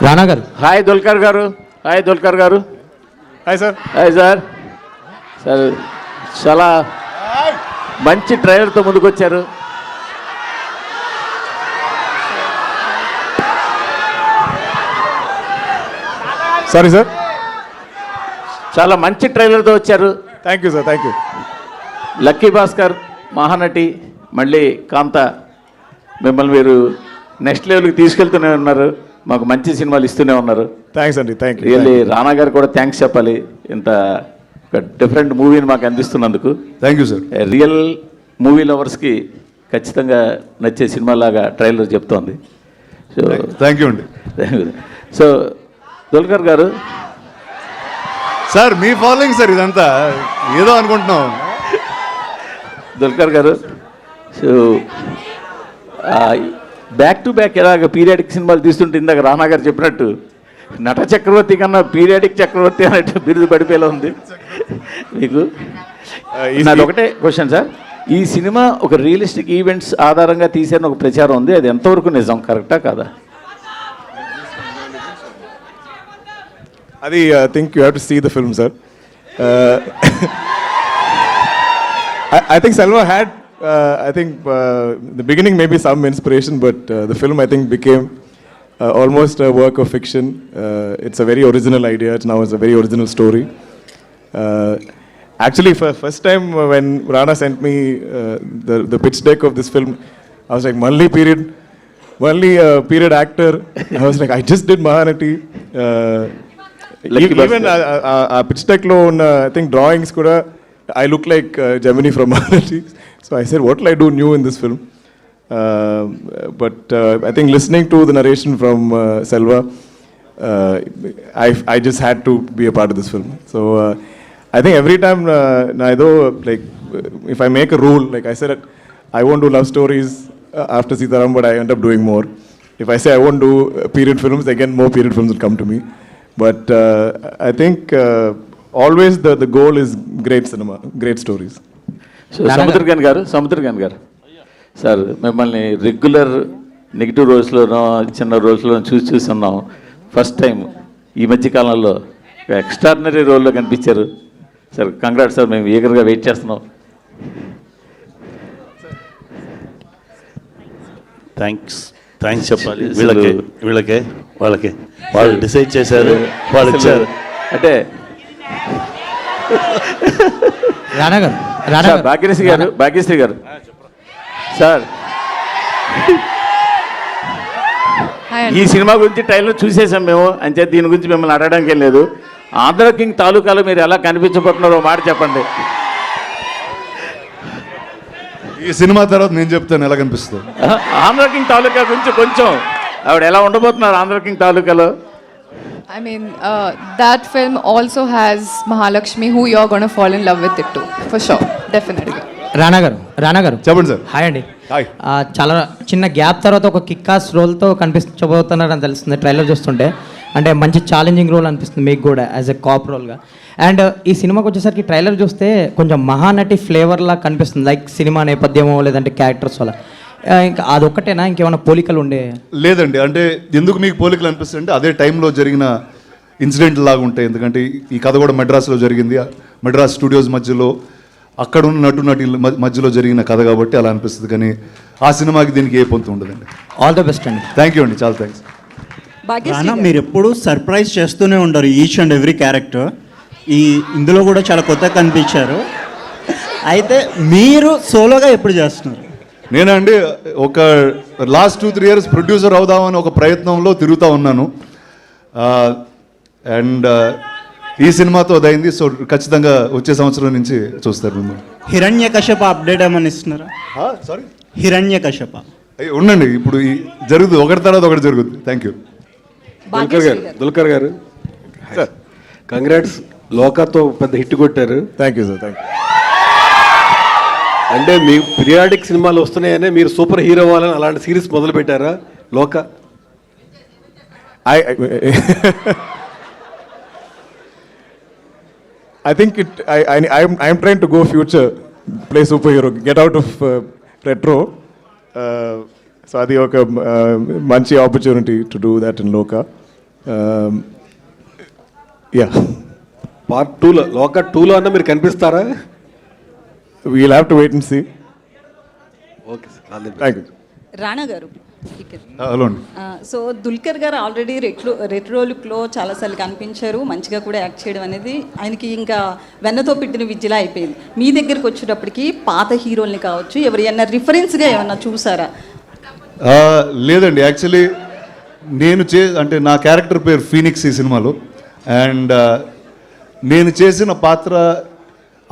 రానా గారు. హాయ్ దుల్కర్ గారు. హాయ్ దుల్కర్ గారు. Hi sir. Hi sir. Sir చాలా మంచి ట్రైలర్తో ముందుకు వచ్చారు. Sorry sir. చాలా మంచి ట్రైలర్తో వచ్చారు. Thank you sir. Thank you. Lucky Bhaskar, Mahanati, మళ్ళీ కాంత, మిమ్మల్ని మీరు నెక్స్ట్ లెవెల్కి తీసుకెళ్తూనే ఉన్నారు. మాకు మంచి సినిమాలు ఇస్తూనే ఉన్నారు. థ్యాంక్స్ అండి. Thank you. రియల్లీ రానా గారు కూడా థ్యాంక్స్ చెప్పాలి, ఇంత ఒక డిఫరెంట్ మూవీని మాకు అందిస్తున్నందుకు. Thank you sir. Real movie లవర్స్కి ఖచ్చితంగా నచ్చే సినిమాలాగా ట్రైలర్ చెప్తోంది. సో థ్యాంక్ యూ అండి. సో దుల్కర్ గారు. సార్ మీ ఫాలోయింగ్ సార్ ఇదంతా ఏదో అనుకుంటున్నాం. దుల్కర్ గారు, సో బ్యాక్ టు బ్యాక్ ఎలాగ పీరియాడిక్ సినిమాలు తీస్తుంటే ఇందాక రానా గారు చెప్పినట్టు నట చక్రవర్తి కన్నా పీరియాడిక్ చక్రవర్తి అన్నట్టు బిరుదు పడిపోయేలా ఉంది మీకు. నాది ఒకటే క్వశ్చన్ సార్, ఈ సినిమా ఒక రియలిస్టిక్ ఈవెంట్స్ ఆధారంగా తీసేని ఒక ప్రచారం ఉంది, అది ఎంతవరకు నిజం, కరెక్టా కాదా? అది think you have to see the film sir. I think Selva had, I think the beginning maybe some inspiration, but the film I think became almost a work of fiction. It's a very original idea. It's a very original story. Actually, for first time when Rana sent me the pitch deck of this film, I was like, Manli period actor. I was like, I just did Mahanati. Even pitch deck lo I think drawings kuda I look like Gemini from Mahanati. So I said, what will I do new in this film? But I think listening to the narration from Selva, I just had to be a part of this film. So I think every time, like if I make a rule, like I said, I won't do love stories after Sitaram, but I end up doing more. If I say I won't do period films, again more period films will come to me. But I think always the goal is great cinema, great stories. So Samuthirakani గారు sir, మిమ్మల్ని regular negative రోల్స్లోనో చిన్న రోల్స్లోనో చూసి ఉన్నాం. First time ఈ మధ్య కాలంలో extraordinary రోల్లో కనిపించారు సార్. కంగ్రాట్స్ సార్, మేము ఈగర్గా వెయిట్ చేస్తున్నాం. థ్యాంక్స్ చెప్పాలి వీళ్ళకే వాళ్ళు డిసైడ్ చేశారు, వాళ్ళు ఇచ్చారు. అంటే భాగ్యశ్రీ గారు సార్, ఈ సినిమా గురించి ట్రైలర్ చూసేసాం మేము, అంతే. దీని గురించి మిమ్మల్ని అడగడానికి ఏం లేదు. ఆంధ్ర కింగ్ తాలూకాలో మీరు ఎలా కనిపించబోతున్నారో మాట చెప్పండి. ఈ సినిమా తర్వాత నేను చెప్తాను ఎలా కనిపిస్తుంది. ఆంధ్ర కింగ్ తాలూకా గురించి కొంచెం ఆవిడ ఎలా ఉండబోతున్నారు ఆంధ్ర కింగ్ తాలూకాలో? I mean, that film also has Mahalakshmi, who you're going to fall in love with it too, for sure, definitely. రానా గారు చెప్పండి సార్. హాయ్ అండి. హాయ్. చాలా చిన్న గ్యాప్ తర్వాత ఒక కిక్కాస్ రోల్తో కనిపించబోతున్నారని తెలుస్తుంది ట్రైలర్ చూస్తుంటే. అంటే మంచి ఛాలెంజింగ్ రోల్ అనిపిస్తుంది మీకు కూడా యాజ్ ఎ కాప్ రోల్గా. అండ్ ఈ సినిమాకి వచ్చేసరికి ట్రైలర్ చూస్తే కొంచెం మహానటి ఫ్లేవర్లా కనిపిస్తుంది, లైక్ సినిమా నేపథ్యమో లేదంటే క్యారెక్టర్స్ వల్ల. ఇంకా అదొక్కటేనా, ఇంకేమైనా పోలికలు ఉండే? లేదండి, అంటే ఎందుకు మీకు పోలికలు అనిపిస్తుంది అంటే అదే టైంలో జరిగిన ఇన్సిడెంట్ లాగా ఉంటాయి. ఎందుకంటే ఈ కథ కూడా మెడ్రాస్లో జరిగింది, మెడ్రాస్ స్టూడియోస్ మధ్యలో అక్కడ ఉన్న నటుల మధ్యలో జరిగిన కథ కాబట్టి అలా అనిపిస్తుంది. కానీ ఆ సినిమాకి దీనికి ఏ పొంతు ఉండదండి. ఆల్ ద బెస్ట్ అండి. థ్యాంక్ యూ అండి, చాలా థ్యాంక్స్. మీరు ఎప్పుడు సర్ప్రైజ్ చేస్తూనే ఉంటారు ఈచ్ అండ్ ఎవ్రీ క్యారెక్టర్. ఇందులో కూడా చాలా కొత్తగా కనిపించారు. అయితే మీరు సోలోగా ఎప్పుడు చేస్తున్నారు? నేనా అండి, ఒక లాస్ట్ 2-3 years ప్రొడ్యూసర్ అవుదామని ఒక ప్రయత్నంలో తిరుగుతూ ఉన్నాను. అండ్ ఈ సినిమాతో అదైంది. సో ఖచ్చితంగా వచ్చే సంవత్సరం నుంచి చూస్తారు ముందు. హిరణ్యకశప అప్డేట్ ఏమని ఇస్తున్నారా? సారీ, హిరణ్యకశప ఉండండి, ఇప్పుడు జరుగుతుంది, ఒకటి తర్వాత ఒకటి జరుగుతుంది. Thank you. దుల్కర్ గారు సార్, కంగ్రాట్స్. లోకాతో పెద్ద హిట్ కొట్టారు. Thank you sir. Thank you. అంటే మీ పీరియాడిక్ సినిమాలు వస్తున్నాయనే మీరు సూపర్ హీరో అవ్వాలని అలాంటి సిరీస్ మొదలు పెట్టారా లోక? I think I'm trying to go future, play superhero, get out of retro. So అది ఒక మంచి opportunity to do that in Lokah. Yeah. Part 2లో లోక 2లో అన్న మీరు కనిపిస్తారా? We'll have to wait and see. Okay sir. Thank you. Rana గారు ఇక్కడ. హలో అండి. సో దుల్కర్ గారు ఆల్రెడీ రెట్రో లుక్లో చాలాసార్లు కనిపించారు, మంచిగా కూడా యాక్ట్ చేయడం అనేది ఆయనకి ఇంకా వెన్నతో పెట్టిన విద్యలా అయిపోయింది. మీ దగ్గరికి వచ్చేటప్పటికి పాత హీరోల్ని కావచ్చు ఎవరైనా రిఫరెన్స్గా ఏమన్నా చూసారా? లేదండి, యాక్చువల్లీ నేను అంటే నా క్యారెక్టర్ పేరు ఫీనిక్స్ ఈ సినిమాలో. అండ్ నేను చేసిన పాత్ర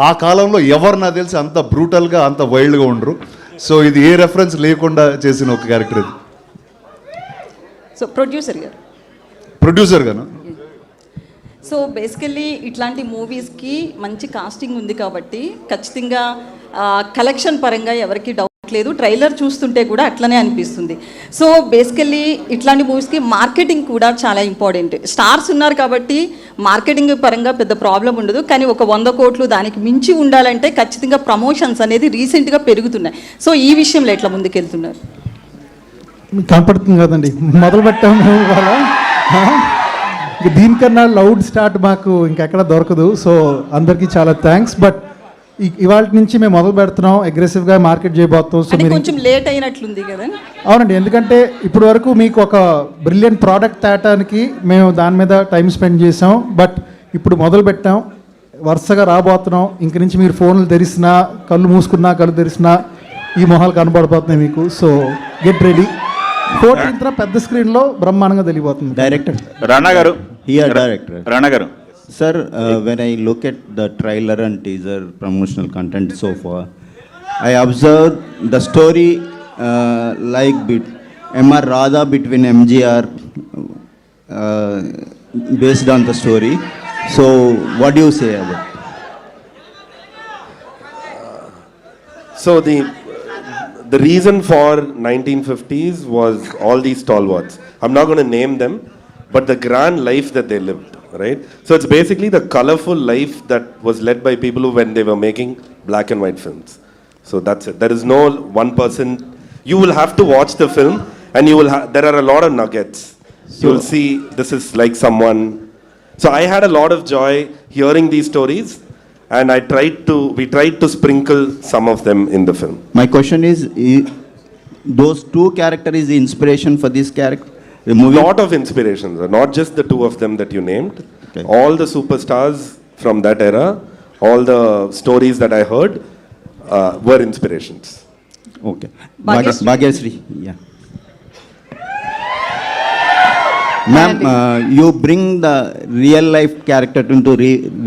ఆ కాలంలో ఎవరు నాకు తెలిసి అంత బ్రూటల్గా అంత వైల్డ్గా ఉండరు. సో ఇది ఏ రెఫరెన్స్ లేకుండా చేసిన ఒక క్యారెక్టర్ ఇది. సో ప్రొడ్యూసర్ గాను. సో బేసికల్లీ ఇట్లాంటి మూవీస్కి మంచి కాస్టింగ్ ఉంది కాబట్టి ఖచ్చితంగా కలెక్షన్ పరంగా ఎవరికి డౌట్ లేదు, ట్రైలర్ చూస్తుంటే కూడా అట్లనే అనిపిస్తుంది. సో బేసికల్లీ ఇట్లాంటి మూవీస్కి మార్కెటింగ్ కూడా చాలా ఇంపార్టెంట్. స్టార్స్ ఉన్నారు కాబట్టి మార్కెటింగ్ పరంగా పెద్ద ప్రాబ్లం ఉండదు, కానీ ఒక 100 కోట్లు దానికి మించి ఉండాలంటే ఖచ్చితంగా ప్రమోషన్స్ అనేది రీసెంట్గా పెరుగుతున్నాయి. సో ఈ విషయంలో ఎట్లా ముందుకెళ్తున్నారు? కనపడుతుంది కదండి, మొదలు పెట్టాము ఇవాళ. దీనికన్నా లౌడ్ స్టార్ట్ మాకు ఇంకెక్కడ దొరకదు. సో అందరికీ చాలా థ్యాంక్స్. బట్ ఇవాళ నుంచి మేము మొదలు పెడుతున్నాం, అగ్రెసివ్గా మార్కెట్ చేయబోతాం. సో మీరు కొంచెం లేట్ అయినట్లుంది కదా? అవునండి, ఎందుకంటే ఇప్పటి వరకు మీకు ఒక బ్రిలియంట్ ప్రోడక్ట్ తేటానికి మేము దాని మీద టైం స్పెండ్ చేసాం. బట్ ఇప్పుడు మొదలు పెట్టాం, వరుసగా రాబోతున్నాం. ఇంక నుంచి మీరు ఫోన్లు తెరిసినా, కళ్ళు మూసుకున్నా, కళ్ళు తెరిసినా ఈ మొహాలు కనబడిపోతున్నాయి మీకు. So get ready. 14th పెద్ద స్క్రీన్లో బ్రహ్మాండంగా తెలియబోతుంది. డైరెక్టర్ రాణా గారు. Here director. రాణా గారు. Sir, when I look at the trailer and teaser promotional content so far, I observed the story like M.R. Radha between MGR based on the story. So, what do you say about it? So the reason for 1950s was all these stalwarts. I'm not going to name them, but the grand life that they lived, right? So it's basically the colorful life that was led by people who, when they were making black and white films. So that's it. There is no one person. You will have to watch the film, and you will. There are a lot of nuggets. You will see this is like someone. So I had a lot of joy hearing these stories, and we tried to sprinkle some of them in the film. My question is those two characters is the inspiration for this character? A lot of inspirations, not just the two of them that you named. Okay. All the superstars from that era, all the stories that I heard were inspirations. Okay. Bhagyasri, yeah. Ma'am, you bring the real life character into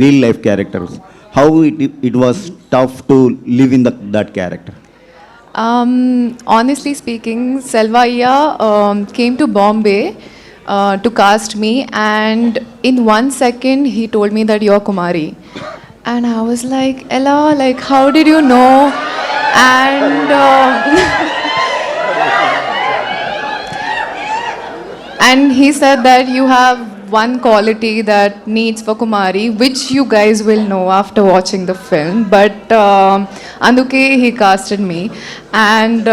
real life characters. How it was tough to live in that character? Honestly speaking, Selvaiya came to Bombay to cast me, and in 1 second he told me that you're Kumari, and I was like, Ella, like how did you know? And and he said that you have one quality that needs for Kumari, which you guys will know after watching the film. But Anduke, he casted me, and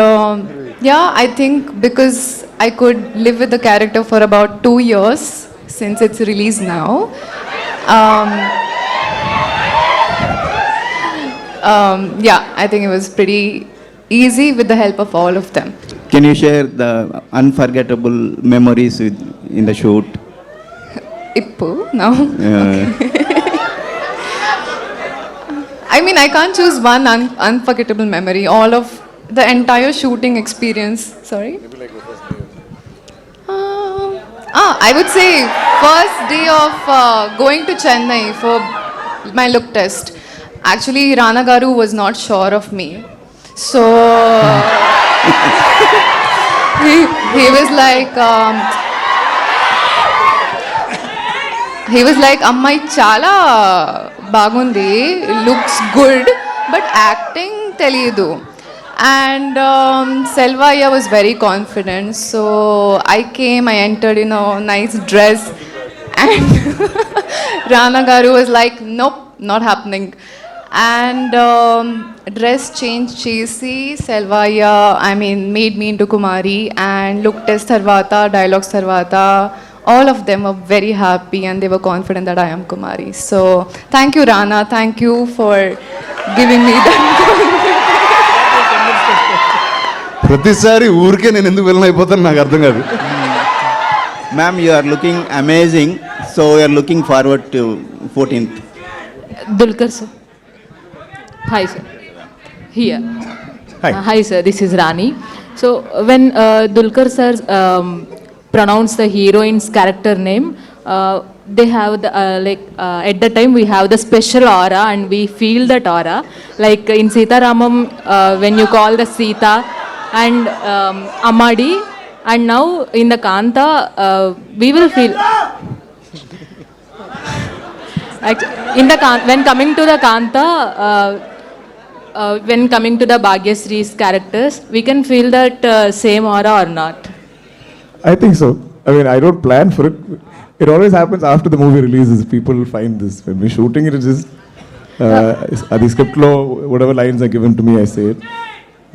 yeah, I think because I could live with the character for about 2 years since it's released now. Yeah, I think it was pretty easy with the help of all of them. Can you share the unforgettable memories in the shoot? Ippu, no. Okay. I mean, I can't choose one unforgettable memory. All of the entire shooting experience. Sorry? I would say first day of going to Chennai for my look test. Actually, Rana Garu was not sure of me. So he was like, Ammai chala bagundi, looks good, but acting తెలియదు. And Selvaiya was very confident, so I entered in a nice dress, and Rana Garu was like, nope, not happening. And dress change chesi Selvaiya, made me into Kumari, and look test tarvata, dialogues tarvata, all of them were very happy and they were confident that I am Kumari. So thank you, Rana. Thank you for giving me that. ప్రతిసారి ఊరికే నేను ఎందుకు వెళ్ళిన అయిపోతాను నాకు అర్థం కాదు. Ma'am, you are looking amazing. So we are looking forward to 14th. Dulquer sir. Hi sir. Here. Hi sir, this is Rani. So when Dulquer sir pronounce the heroine's character name, they have the, at the time we have the special aura and we feel that aura. Like in Sita Ramam, when you call the Sita and Amadi, and now in the Kanta, we will feel. When coming to the Kanta, when coming to the Bhagyasree's characters, we can feel that same aura or not. I think so. I mean, I don't plan for it. It always happens after the movie releases. People find this. When we're shooting it, it's just the script law, whatever lines are given to me, I say it.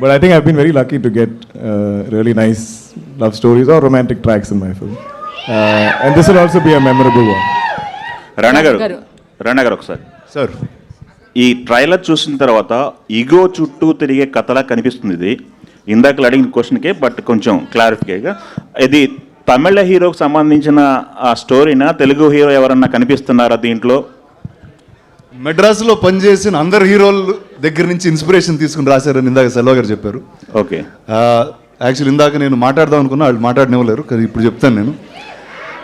But I think I've been very lucky to get really nice love stories or romantic tracks in my film. And this will also be a memorable one. Rana గారు ఒకసారి sir, ఈ trailer చూసిన తర్వాత ego చుట్టూ తిరిగే కథలా కనిపిస్తుంది ఇది. ఇందాక అడిగిన క్వశ్చన్కే బట్ కొంచెం క్లారిఫికేగా, ఇది తమిళ హీరోకి సంబంధించిన ఆ స్టోరీనా, తెలుగు హీరో ఎవరన్నా కనిపిస్తున్నారా దీంట్లో? మెడ్రాస్లో పనిచేసిన అందరు హీరోల దగ్గర నుంచి ఇన్స్పిరేషన్ తీసుకుని రాశారని ఇందాక సెల్వ గారు చెప్పారు. ఓకే, యాక్చువల్లీ ఇందాక నేను మాట్లాడదాం అనుకున్నా, వాళ్ళు మాట్లాడనివ్వలేరు, కానీ ఇప్పుడు చెప్తాను నేను.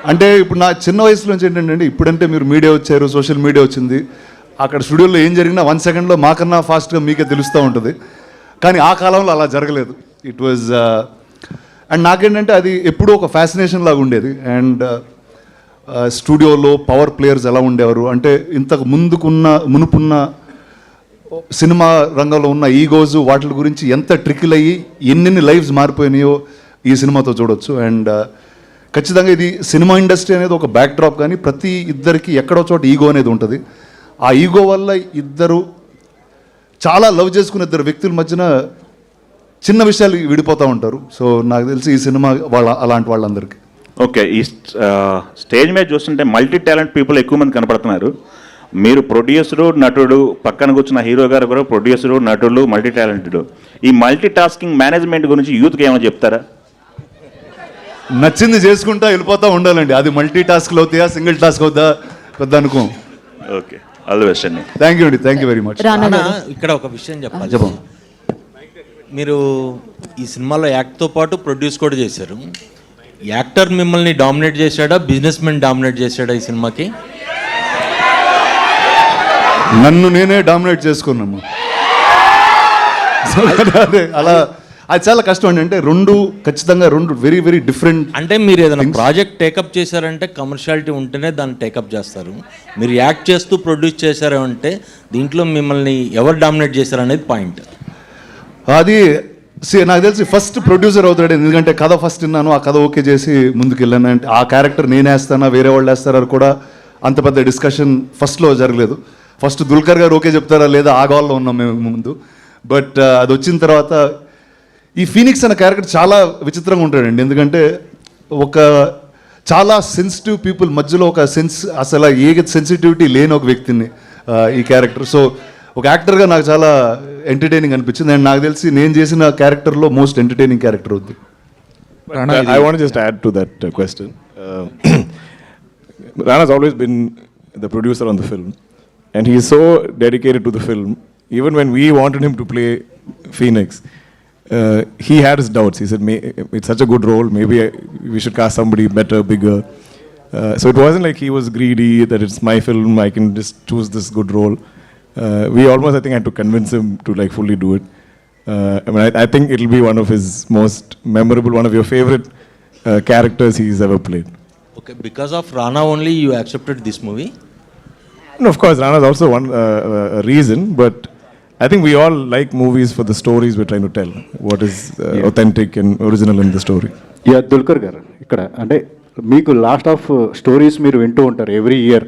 అంటే ఇప్పుడు నా చిన్న వయసులో నుంచి ఏంటంటే, ఇప్పుడంటే మీరు మీడియా వచ్చారు, సోషల్ మీడియా వచ్చింది, అక్కడ స్టూడియోలో ఏం జరిగినా 1 సెకండ్లో మాకన్నా ఫాస్ట్గా మీకే తెలుస్తూ ఉంటుంది. కానీ ఆ కాలంలో అలా జరగలేదు. ఇట్ వాజ్ అండ్ నాకేంటంటే అది ఎప్పుడూ ఒక ఫ్యాసినేషన్ లాగా ఉండేది. అండ్ స్టూడియోలో పవర్ ప్లేయర్స్ ఎలా ఉండేవారు అంటే, ఇంతకు మునుపున్న సినిమా రంగంలో ఉన్న ఈగోస్ వాటి గురించి ఎంత ట్రికిల్ అయ్యి ఎన్నెన్ని లైఫ్స్ మారిపోయినాయో ఈ సినిమాతో చూడొచ్చు. అండ్ ఖచ్చితంగా ఇది సినిమా ఇండస్ట్రీ అనేది ఒక బ్యాక్ డ్రాప్, కానీ ప్రతి ఇద్దరికి ఎక్కడో చోట ఈగో అనేది ఉంటుంది. ఆ ఈగో వల్ల ఇద్దరు చాలా లవ్ చేసుకున్న ఇద్దరు వ్యక్తుల మధ్యన చిన్న విషయాలు విడిపోతూ ఉంటారు. సో నాకు తెలిసి ఈ సినిమా అలాంటి వాళ్ళందరికీ. ఓకే, ఈ స్టేజ్ మీద చూస్తుంటే మల్టీ టాలెంట్ పీపుల్ ఎక్కువ మంది కనపడుతున్నారు. మీరు ప్రొడ్యూసరు, నటుడు, పక్కన కూర్చున్న హీరో గారు కూడా ప్రొడ్యూసరు, నటులు, మల్టీ టాలెంటెడ్. ఈ మల్టీ టాస్కింగ్ మేనేజ్మెంట్ గురించి యూత్కి ఏమైనా చెప్తారా? నచ్చింది చేసుకుంటా వెళ్ళిపోతూ ఉండాలండి. అది మల్టీ టాస్క్లు అవుతాయా, సింగిల్ టాస్క్ అవుతా పెద్ద అనుకో. ఓకే, ఆల్ ది బెస్ట్ అండి. థ్యాంక్ యూ అండి, థ్యాంక్ యూ వెరీ మచ్. ఇక్కడ ఒక విషయం చెప్పాలి. మీరు ఈ సినిమాలో యాక్ట్తో పాటు ప్రొడ్యూస్ కూడా చేశారు. యాక్టర్ మిమ్మల్ని డామినేట్ చేశాడా, బిజినెస్ మెన్ డామినేట్ చేశాడా ఈ సినిమాకి? నన్ను నేనే డామినేట్ చేసుకున్నాము. అదే అలా అది చాలా కష్టం అండి. అంటే ఖచ్చితంగా రెండు వెరీ వెరీ డిఫరెంట్. అంటే మీరు ఏదైనా ప్రాజెక్ట్ టేకప్ చేశారంటే కమర్షియాలిటీ ఉంటేనే దాన్ని టేకప్ చేస్తారు. మీరు యాక్ట్ చేస్తూ ప్రొడ్యూస్ చేశారంటే దీంట్లో మిమ్మల్ని ఎవరు డామినేట్ చేశారనేది పాయింట్. అది నాకు తెలిసి ఫస్ట్ ప్రొడ్యూసర్ అవుతాడు. ఎందుకంటే కథ ఫస్ట్ విన్నాను, ఆ కథ ఓకే చేసి ముందుకు వెళ్ళాను. అంటే ఆ క్యారెక్టర్ నేనే వేస్తానా వేరే వాళ్ళు వేస్తారా కూడా అంత పెద్ద డిస్కషన్ ఫస్ట్లో జరగలేదు. ఫస్ట్ దుల్కర్ గారు ఓకే చెప్తారా లేదా ఆ గోల్లో ఉన్నాం మేము ముందు. బట్ అది వచ్చిన తర్వాత ఈ ఫీనిక్స్ అనే క్యారెక్టర్ చాలా విచిత్రంగా ఉంటాడండి. ఎందుకంటే చాలా సెన్సిటివ్ పీపుల్ మధ్యలో అసలు ఏ సెన్సిటివిటీ లేని ఒక వ్యక్తిని ఈ క్యారెక్టర్. సో ఒక యాక్టర్గా నాకు చాలా ఎంటర్టైనింగ్ అనిపించింది. అండ్ నాకు తెలిసి నేను చేసిన క్యారెక్టర్లో మోస్ట్ ఎంటర్టైనింగ్ క్యారెక్టర్ అవుతుంది. I want to just add to that question. Rana's always been the producer on the film, and he is so dedicated to the film. Even when we wanted him to play Phoenix, he had his doubts. He said, it's such a good role, maybe we should cast somebody better, bigger. So it wasn't like he was greedy, that it's my film, I can just choose this good role. We almost, I think, had to convince him to like fully do it. I think it'll be one of his most memorable, one of your favorite characters he's ever played. Okay, because of Rana only you accepted this movie? No, of course, Rana's also one reason, but I think we all like movies for the stories we're trying to tell. What is authentic and original in the story. Yeah Dulquer గారు, ఇక్కడ అంటే మీకు last of stories మీరు వింటూ ఉంటారు every year,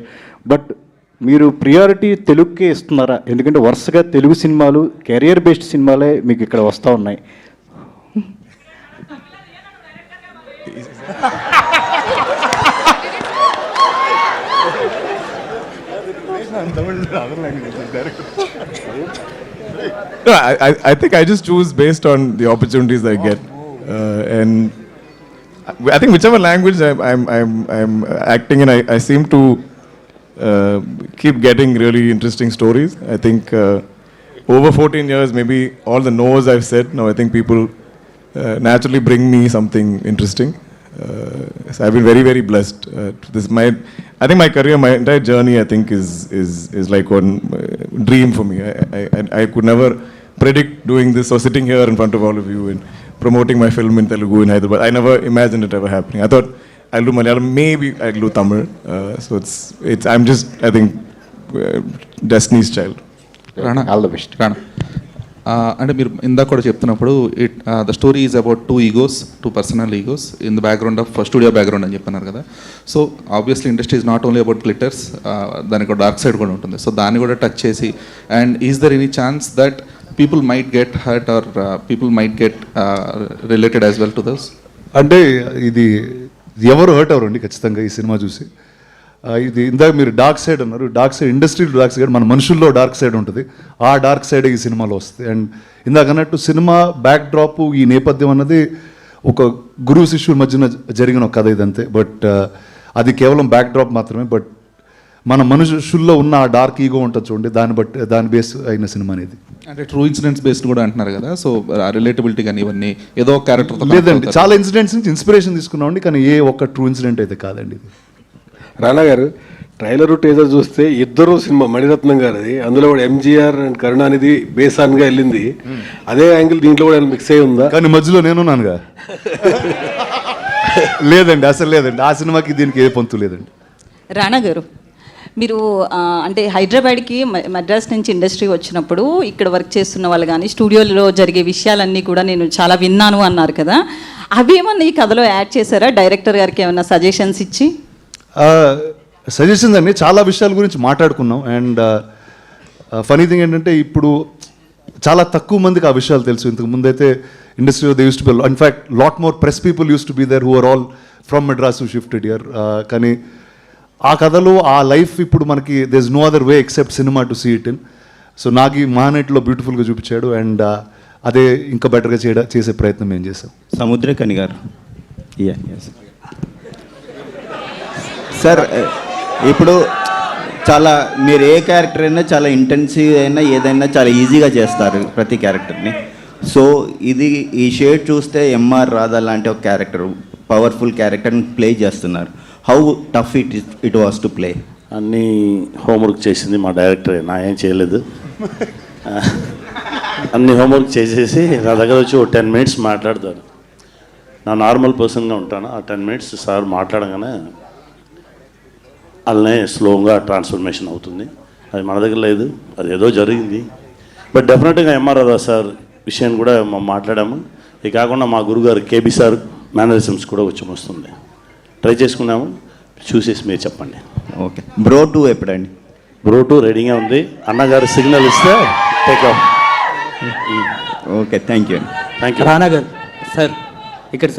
but మీరు priority తెలుగుకే ఇస్తున్నారా? ఎందుకంటే వరుసగా తెలుగు సినిమాలు కెరియర్ బేస్డ్ సినిమాలే మీకు ఇక్కడ వస్తూ ఉన్నాయి. No, I think I just choose based on the opportunities I get, and I think whichever language I'm acting in, I seem to keep getting really interesting stories. I think over 14 years, maybe all the no's I've said, now I think people naturally bring me something interesting. So I've been very, very blessed. I think my career, my entire journey, I think is like one dream for me. I could never predict doing this or sitting here in front of all of you and promoting my film in Telugu in Hyderabad. I never imagined it ever happening. I thought I'll do Malayalam, maybe I'll do Tamil. So I'm just, I think, Destiny's child. Rana all the best. Rana అంటే మీరు ఇందాక కూడా చెప్తున్నప్పుడు the story is about two egos, too personal egos in the background of studio background అని చెప్పన్నారు కదా. So obviously industry is not only about glitters, దానికి ఒక dark side కూడా ఉంటుంది. సో దాన్ని కూడా టచ్ చేసి, and is there any chance that people might get hurt or people might get related as well to this? అంటే ఇది ఎవరు హర్ట్ అవ్వరండి ఖచ్చితంగా ఈ సినిమా చూసి. ఇది ఇందాక మీరు డార్క్ సైడ్ అన్నారు, డార్క్ సైడ్ ఇండస్ట్రీలో డార్క్ సైడ్, మన మనుషుల్లో డార్క్ సైడ్ ఉంటుంది. ఆ డార్క్ సైడ్ ఈ సినిమాలో వస్తుంది. అండ్ ఇందాక అన్నట్టు సినిమా బ్యాక్ డ్రాప్, ఈ నేపథ్యం అన్నది ఒక గురువు శిష్యుల మధ్యన జరిగిన ఒక కథ ఇదంతే. బట్ అది కేవలం బ్యాక్ డ్రాప్ మాత్రమే. బట్ మన మనుషుల్లో ఉన్న ఆ డార్క్ ఈగో ఉంటుంది చూడండి, దాని బేస్ అయిన సినిమా అనేది. అంటే ట్రూ ఇన్సిడెంట్స్ బేస్డ్ కూడా అంటున్నారు కదా, సో రిలేటబిలిటీ కానీ ఇవన్నీ ఏదో ఒక క్యారెక్టర్ లేదండి. చాలా ఇన్సిడెంట్స్ నుంచి ఇన్స్పిరేషన్ తీసుకున్నామండి, కానీ ఏ ఒక్క ట్రూ ఇన్సిడెంట్ అయితే కాదండి ఇది. రానా గారు, ట్రైలర్ టీజర్ చూస్తే ఇద్దరు సినిమా మణిరత్నం గారిది, అందులో కూడా ఎంజీఆర్ అండ్ కరుణానిధి బేసాన్గా వెళ్ళింది. అదే యాంగిల్ దీంట్లో కూడా మిక్స్ అయి ఉందా? కానీ మధ్యలో నేనున్నానుగా. లేదండి, అసలు లేదండి. ఆ సినిమాకి దీనికి ఏ పొంతు లేదండి. రానా గారు, మీరు అంటే హైదరాబాద్కి మద్రాస్ నుంచి ఇండస్ట్రీ వచ్చినప్పుడు ఇక్కడ వర్క్ చేస్తున్న వాళ్ళు కానీ స్టూడియోలో జరిగే విషయాలన్నీ కూడా నేను చాలా విన్నాను అన్నారు కదా, అవి ఏమన్నా ఈ కథలో యాడ్ చేశారా? డైరెక్టర్ గారికి ఏమన్నా సజెషన్స్ ఇచ్చి? సజెషన్స్ అండి, చాలా విషయాల గురించి మాట్లాడుకున్నాం. అండ్ ఫనీ థింగ్ ఏంటంటే ఇప్పుడు చాలా తక్కువ మందికి ఆ విషయాలు తెలుసు. ఇంతకు ముందైతే ఇండస్ట్రీలో they used to be, in fact lot more press people used to be there who are all from Madras who shifted here. కానీ ఆ కథలో ఆ లైఫ్ ఇప్పుడు మనకి there is no other way except cinema to see it in. So నాకు ఈ మహానటిలో బ్యూటిఫుల్గా చూపించాడు. అండ్ అదే ఇంకా బెటర్గా చేసే ప్రయత్నం మేము చేసాం. సముద్రకని గారు, సార్ ఇప్పుడు చాలా మీరు ఏ క్యారెక్టర్ అయినా చాలా ఇంటెన్సివ్ అయినా ఏదైనా చాలా ఈజీగా చేస్తారు ప్రతి క్యారెక్టర్ని. సో ఈ షేడ్ చూస్తే ఎంఆర్ రాధా లాంటి ఒక క్యారెక్టర్, పవర్ఫుల్ క్యారెక్టర్ని ప్లే చేస్తున్నారు. How tough it was to play? అన్నీ హోంవర్క్ చేసింది మా డైరెక్టర్, నా ఏం చేయలేదు. అన్ని హోంవర్క్ చేసేసి నా దగ్గర వచ్చి ఒక 10 minutes మాట్లాడతారు. నా నార్మల్ పర్సన్గా ఉంటాను. ఆ 10 minutes సార్ మాట్లాడగానే అలానే స్లోగా ట్రాన్స్ఫర్మేషన్ అవుతుంది. అది మన దగ్గర లేదు, అది ఏదో జరిగింది. బట్ డెఫినెట్గా ఎంఆర్ రాధా సార్ విషయాన్ని కూడా మనం మాట్లాడాము. ఇది కాకుండా మా గురుగారు కేబీ సార్ మేనరిజమ్స్ కూడా వచ్చి వస్తుంది, ట్రై చేసుకున్నాము. చూసేసి మీరు చెప్పండి. ఓకే. బ్రో 2 ఎప్పుడండి? బ్రో 2 రెడీగా ఉంది. అన్నగారు సిగ్నల్ ఇస్తే take off. Okay, thank you. రానా గారు సార్, ఇక్కడ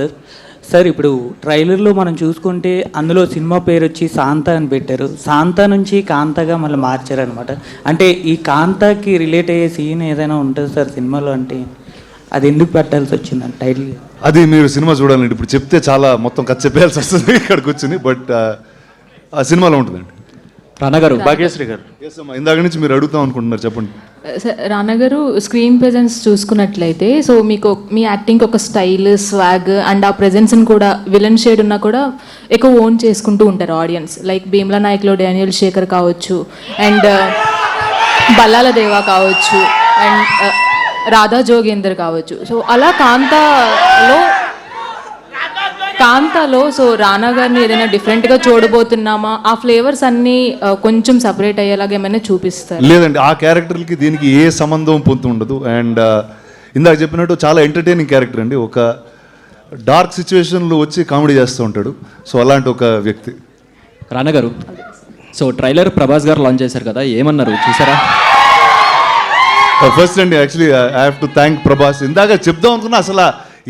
సార్ ఇప్పుడు ట్రైలర్లో మనం చూసుకుంటే అందులో సినిమా పేరు వచ్చి శాంత అని పెట్టారు. శాంత నుంచి కాంతగా మళ్ళీ మార్చారనమాట. అంటే ఈ కాంతకి రిలేట్ అయ్యే సీన్ ఏదైనా ఉంటుంది సార్ సినిమాలో? అంటే అది ఎందుకు పెట్టాల్సి వచ్చిందండి టైటిల్? అది మీరు సినిమా చూడాలండి. ఇప్పుడు చెప్తే చాలా మొత్తం కథ చెప్పేయాల్సి వస్తుంది ఇక్కడికి వచ్చి. బట్ ఆ సినిమాలో ఉంటుందండి. రానా గారు, భాగ్యశ్రీ గారు, ఇందాక నుంచి మీరు అడుగుతాం అనుకుంటున్నారు, చెప్పండి. రానా గారు, స్క్రీన్ ప్రెజెన్స్ చూసుకున్నట్లయితే సో మీకు మీ యాక్టింగ్ ఒక స్టైల్, స్వాగ్ అండ్ ఆ ప్రెజెన్స్ని కూడా విలన్ షేడ్ ఉన్నా కూడా ఎక్కువ ఓన్ చేసుకుంటూ ఉంటారు ఆడియన్స్. లైక్ భీమ్లా నాయక్లో డానియల్ శేఖర్ కావచ్చు, అండ్ బల్లాల దేవా కావచ్చు, అండ్ రాధా జోగేందర్ కావచ్చు. సో అలా కాంతాలో సో రానా గారిని ఏదైనా డిఫరెంట్గా చూడబోతున్నామా? ఆ ఫ్లేవర్స్ అన్నీ కొంచెం సపరేట్ అయ్యేలాగా ఏమైనా చూపిస్తారు? లేదండి, ఆ క్యారెక్టర్కి దీనికి ఏ సంబంధం పొందు ఉండదు. అండ్ ఇందాక చెప్పినట్టు చాలా ఎంటర్టైనింగ్ క్యారెక్టర్ అండి. ఒక డార్క్ సిచ్యువేషన్లో వచ్చి కామెడీ చేస్తూ ఉంటాడు. సో అలాంటి ఒక వ్యక్తి. రానా గారు, సో ట్రైలర్ ప్రభాస్ గారు లాంచ్ చేశారు కదా, ఏమన్నారు చూసారా? ఫస్ట్ అండి, actually I have to thank Prabhas. ఇందాక చెప్దాం అనుకున్నా అసలు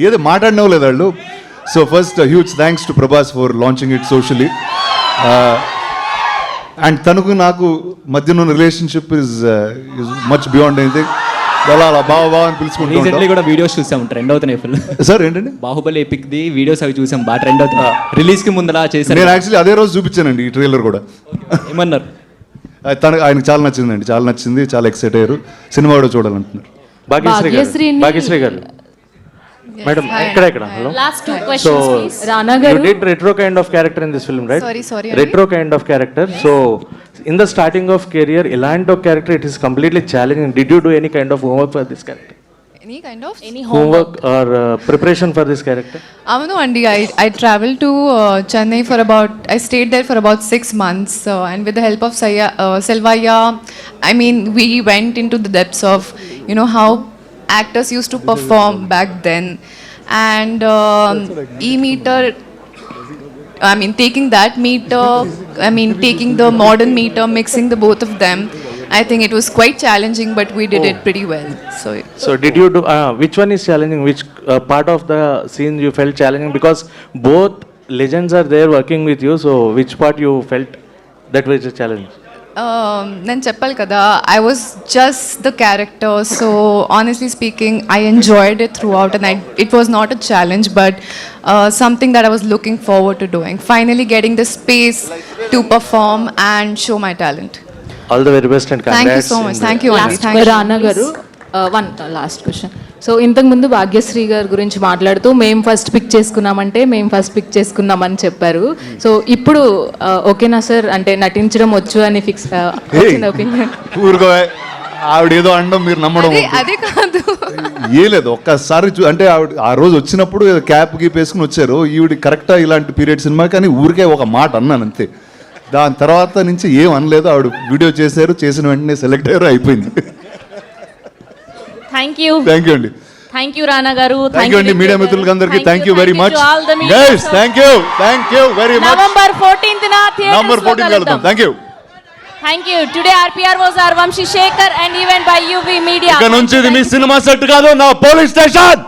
ఏది మాట్లాడినవ్వలేదు వాళ్ళు. So first huge thanks to Prabhas for launching it socially. And తనకు నాకు మధ్యన ఉన్న relationship is much beyond anything. అలా అలా బాగా అని రీసెంట్లీ పిలుచుకుంటాం. కూడా వీడియోస్ చూసాం, ట్రెండ్ అవుతున్నాయి ఫుల్. సార్ ఏంటండి? బాహుబలి ఎపిక్ ది వీడియోస్ అవి చూసాం, బాగా ట్రెండ్ అవుతుంది. రిలీజ్ కి ముందర చేశారు. నేను యాక్చువల్లీ అదే రోజు చూపించానండి ఈ ట్రైలర్ కూడా. ఏమన్నారు? ఆయనకు చాలా నచ్చిందండి, చాలా నచ్చింది, చాలా ఎక్సైట్ అయ్యారు. సినిమా కూడా చూడాలంటున్నారు. భాగ్యశ్రీ గారు మేడం ఇక్కడ హలో లాస్ట్ 2 questions please. రానా గారు retro kind of character in this film, right? Sorry. Retro kind of character. So in the starting of career, elanto character it is completely challenging. Did you do any kind of homework for this character? Any Homework or preparation for this character? Avunu Andi, I traveled to Chennai I stayed there for about 6 months, and with the help of Selvaya, I mean, we went into the depths of, you know, how actors used to perform back then, and e-meter, I mean, taking that meter, I mean, taking the modern meter, mixing the both of them, I think it was quite challenging, but we did it pretty well. So did you do, which one is challenging? Which part of the scene you felt challenging? Because both legends are there working with you, so which part you felt that was a challenge? నేను చెప్పాలి కదా, I was just the character, so honestly speaking, I enjoyed it throughout, and it was not a challenge, but something that I was looking forward to doing. Finally getting the space to perform and show my talent. All the very best and congrats. Thank you so much. Thank you, Andy. Thank you. రానా గారు one last question. So ఇంతకుముందు భాగ్యశ్రీ గారి గురించి మాట్లాడుతూ మేము first pick చేసుకున్నామని చెప్పారు. So ఇప్పుడు ఓకేనా సార్, అంటే నటించడం వచ్చు అని ఫిక్స్ ఒపీనియన్? ఆవిడ ఏదో అనడం మీరు నమ్మడం అదే కాదు, ఏ లేదు. ఒక్కసారి అంటే ఆవిడ ఆ రోజు వచ్చినప్పుడు క్యాప్ గీప్ వేసుకుని వచ్చారు. ఈవిడ కరెక్టా ఇలాంటి పీరియడ్ సినిమా, కానీ ఊరికే ఒక మాట అన్నాను అంతే. దాని తర్వాత నుంచి ఏం అనలేదు. ఆవిడ వీడియో చేశారు, చేసిన వెంటనే సెలెక్ట్ అయ్యారు, అయిపోయింది. థ్యాంక్ యూ అండి. థ్యాంక్ యూ రానా గారు. థ్యాంక్ యూ అండి మీడియా మిత్రులందరికీ. Thank you very much guys. Thank you very much. November 14th number 14 కలుద్దాం. Thank you. Thank you. Today RPR was our Vamshi Shekhar and event by UV Media. ఇక నుంచి ఇది మీ cinema set కాదు, నా police station.